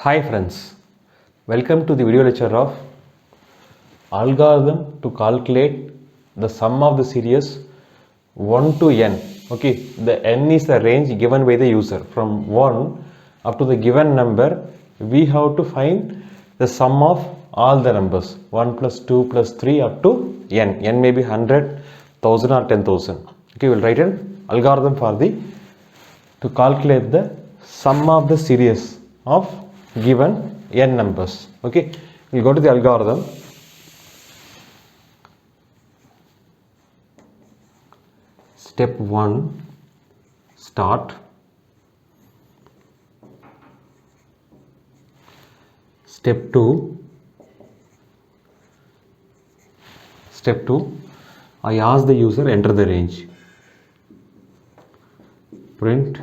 Hi friends, welcome to the video lecture of algorithm to calculate the sum of the series 1 to n. Okay, the n is the range given by the user. From 1 up to the given number, we have to find the sum of all the numbers 1 plus 2 plus 3 up to n. N may be 100, 1000 or 10,000. Okay, we will write an algorithm for the to calculate the sum of the series of given n numbers. Okay, we'll go to the algorithm. Step 1, start. Step 2, I ask the user enter the range. Print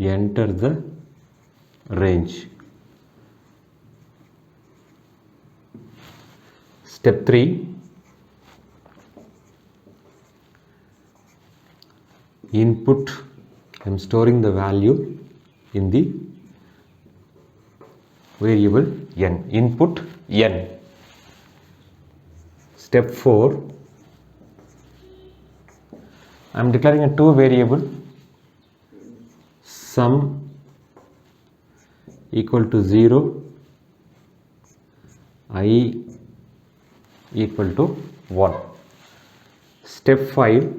enter the range. Step 3, input. I am storing the value in the variable n. Input n. Step 4, I am declaring a two variable sum equal to 0, I equal to 1. Step 5,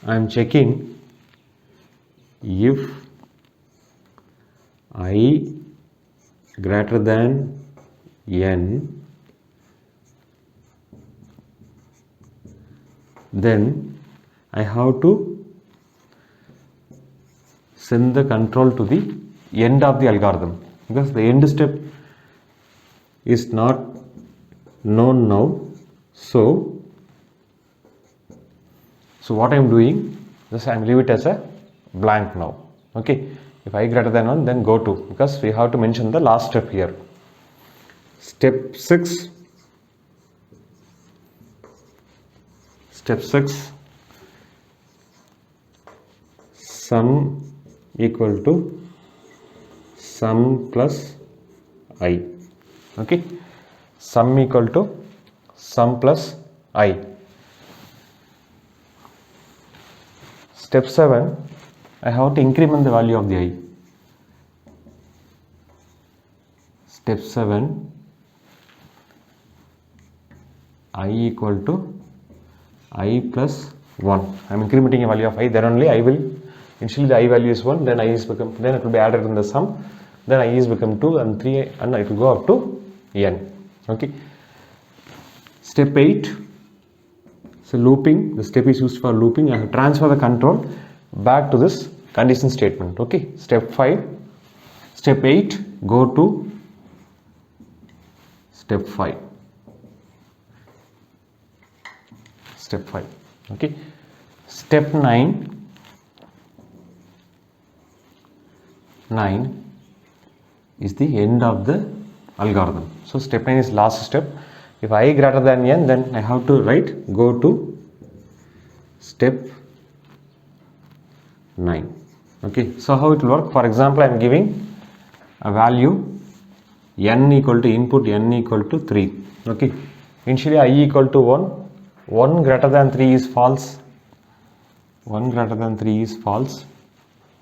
I am checking if I greater than n, then I have to send the control to the end of the algorithm, because the end step is not known now. So what I am doing, just I am leave it as a blank now. Okay, if I greater than 1, then go to, because we have to mention the last step here. Step 6, sum equal to sum plus I. Okay, sum equal to sum plus I. Step 7, I have to increment the value of the I. Step 7, I equal to I plus 1. I am incrementing a value of I, then only I will, initially the I value is 1, then I is become, then it will be added in the sum, then I is become 2 and 3 and it will go up to n. Okay. Step 8, so looping, the step is used for looping. I have transfer the control back to this condition statement. Okay. Step 8, go to step 5. Okay. Step 9 is the end of the algorithm. So step 9 is last step. If I greater than n, then I have to write go to step 9. Okay, so how it will work? For example, I am giving a value n equal to input n equal to 3. Okay, initially I equal to 1. 1 greater than 3 is false. 1 greater than 3 is false.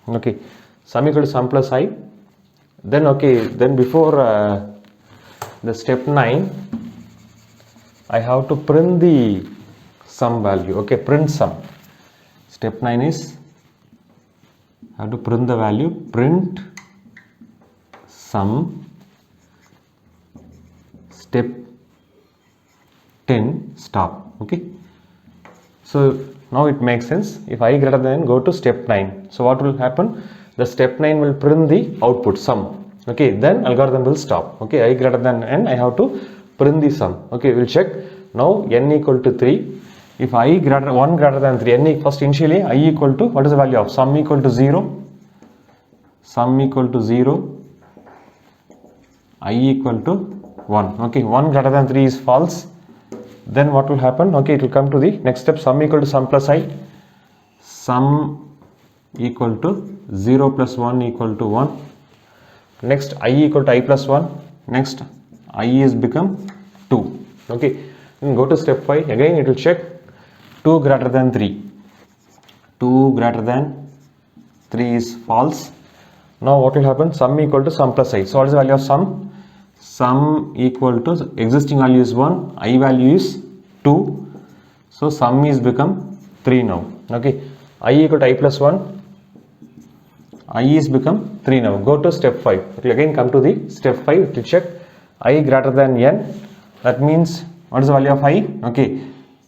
Okay, sum equal to sum plus I. Then okay, then before the step 9, I have to print the sum value. Okay, print sum. Step 9 is I have to print the value, print sum. Step 10, stop. Okay, so now it makes sense. If I greater than, go to step 9. So what will happen? The step 9 will print the output sum. Okay, then algorithm will stop. Okay, I greater than n, I have to print the sum. Okay, we'll check. Now n equal to 3. If I greater 1 greater than 3, n first initially I equal to, what is the value of sum equal to 0? Sum equal to 0. I equal to 1. Okay, 1 greater than 3 is false. Then what will happen? Okay, it will come to the next step, sum equal to sum plus I. sum equal to 0 plus 1 equal to 1. Next I equal to I plus 1. Next I is become 2. Okay, then go to step 5. Again it will check 2 greater than 3. 2 greater than 3 is false. Now what will happen? Sum equal to sum plus I. So what is the value of sum? Sum equal to existing value is 1, I value is 2. So sum is become 3 now. Okay, I equal to I plus 1. I is become 3 now. Go to step 5. It will again come to the step 5 to check I greater than n. That means what is the value of I? Okay,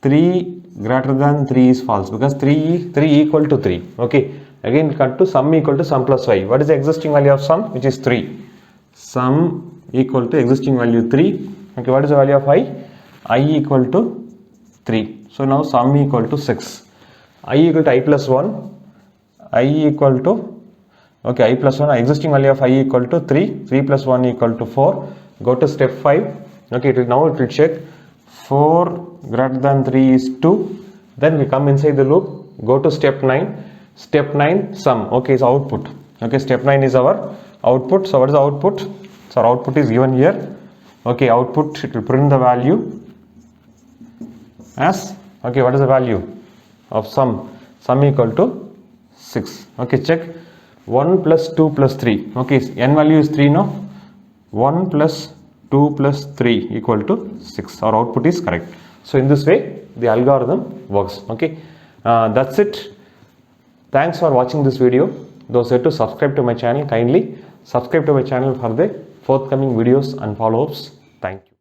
3 greater than 3 is false because 3 equal to 3. Okay, again come to sum equal to sum plus y. What is the existing value of sum? Which is 3. Sum equal to existing value 3. Okay, what is the value of I? I equal to 3. So now sum equal to 6. I equal to I plus 1. I equal to, okay, I plus 1, existing value of I equal to 3. 3 plus 1 equal to 4. Go to step 5. Okay, now it will check 4 greater than 3 is 2. Then we come inside the loop. Go to step 9. Step 9 sum. Okay, is output. Okay, step 9 is our output. So what is the output? So our output is given here. Okay, output, it will print the value as, okay, what is the value of sum? Sum equal to 6. Okay, check 1 plus 2 plus 3. Okay, n value is 3 now. 1 plus 2 plus 3 equal to 6. Our output is correct. So in this way the algorithm works. Okay, that's it. Thanks for watching this video. Those who have to subscribe to my channel, kindly subscribe to my channel for the forthcoming videos and follow-ups. Thank you.